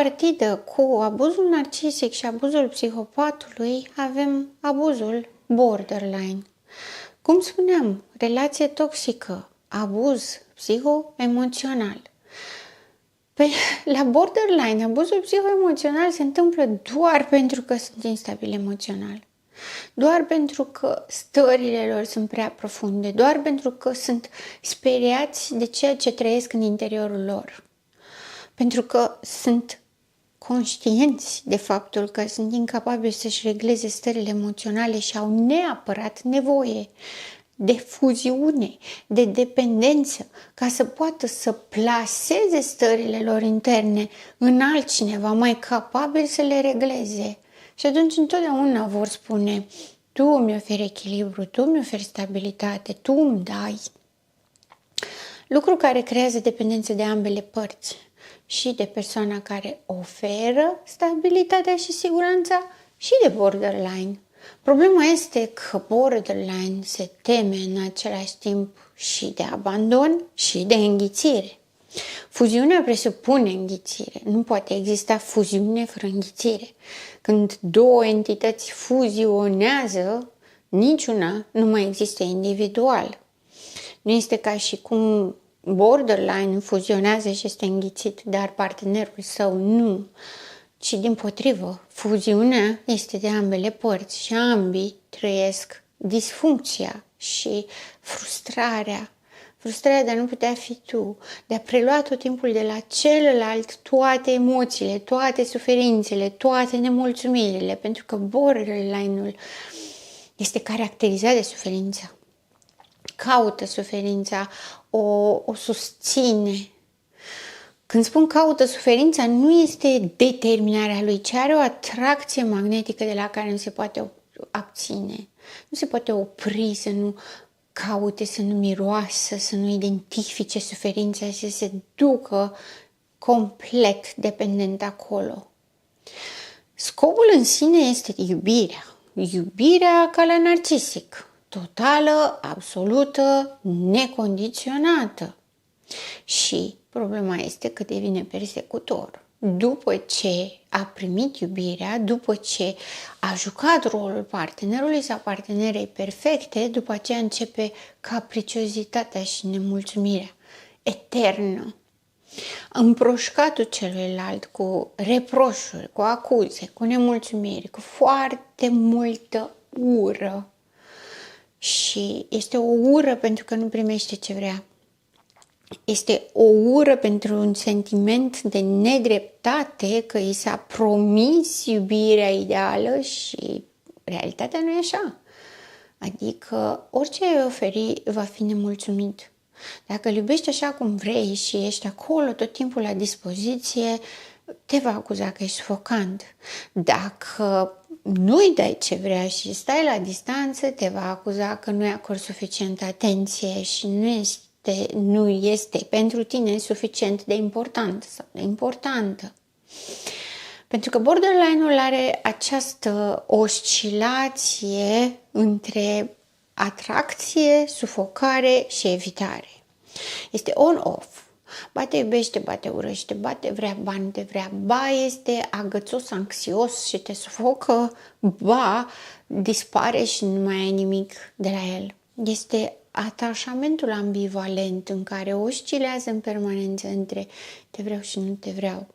contrapartidă cu abuzul narcisic și abuzul psihopatului, avem abuzul borderline. Cum spuneam, relație toxică, abuz psihoemoțional. La borderline, abuzul psihoemoțional se întâmplă doar pentru că sunt instabili emoțional. Doar pentru că stările lor sunt prea profunde, doar pentru că sunt speriați de ceea ce trăiesc în interiorul lor. Pentru că sunt conștienți de faptul că sunt incapabili să-și regleze stările emoționale și au neapărat nevoie de fuziune, de dependență, ca să poată să plaseze stările lor interne în altcineva mai capabil să le regleze. Și atunci întotdeauna vor spune: tu îmi oferi echilibru, tu îmi oferi stabilitate, tu îmi dai. Lucru care creează dependență de ambele părți, și de persoana care oferă stabilitatea și siguranța și de borderline. Problema este că borderline se teme în același timp și de abandon și de înghițire. Fuziunea presupune înghițire. Nu poate exista fuziune fără înghițire. Când două entități fuzionează, niciuna nu mai există individual. Nu este ca și cum borderline fuzionează și este înghițit, dar partenerul său nu. Ci dimpotrivă, fuziunea este de ambele părți și ambii trăiesc disfuncția și frustrarea. Frustrarea de a nu putea fi tu, de a prelua tot timpul de la celălalt toate emoțiile, toate suferințele, toate nemulțumirile, pentru că borderline-ul este caracterizat de suferință. Caută suferința, o susține. Când spun caută suferința, nu este determinarea lui, ci are o atracție magnetică de la care nu se poate abține. Nu se poate opri să nu caute, să nu miroasă, să nu identifice suferința și să se ducă complet dependent acolo. Scopul în sine este iubirea. Iubirea ca la narcisic. Totală, absolută, necondiționată. Și problema este că devine persecutor. După ce a primit iubirea, după ce a jucat rolul partenerului sau partenerei perfecte, după aceea începe capriciozitatea și nemulțumirea eternă. Împroșcatul celuilalt cu reproșuri, cu acuze, cu nemulțumiri, cu foarte multă ură. Și este o ură pentru că nu primește ce vrea. Este o ură pentru un sentiment de nedreptate, că i s-a promis iubirea ideală și realitatea nu e așa. Adică orice ai oferi va fi nemulțumit. Dacă îl iubești așa cum vrei și ești acolo tot timpul la dispoziție, te va acuza că ești sufocant. Dacă nu-i dai ce vrea și stai la distanță, te va acuza că nu-i acorzi suficientă atenție și nu este pentru tine suficient de important sau de importantă. Pentru că borderline-ul are această oscilație între atracție, sufocare și evitare. Este on-off. Ba te iubește, ba te urăște, ba te vrea bani, te vrea, ba este agățos, anxios și te sufocă, ba dispare și nu mai ai nimic de la el. Este atașamentul ambivalent în care oscilează în permanență între te vreau și nu te vreau.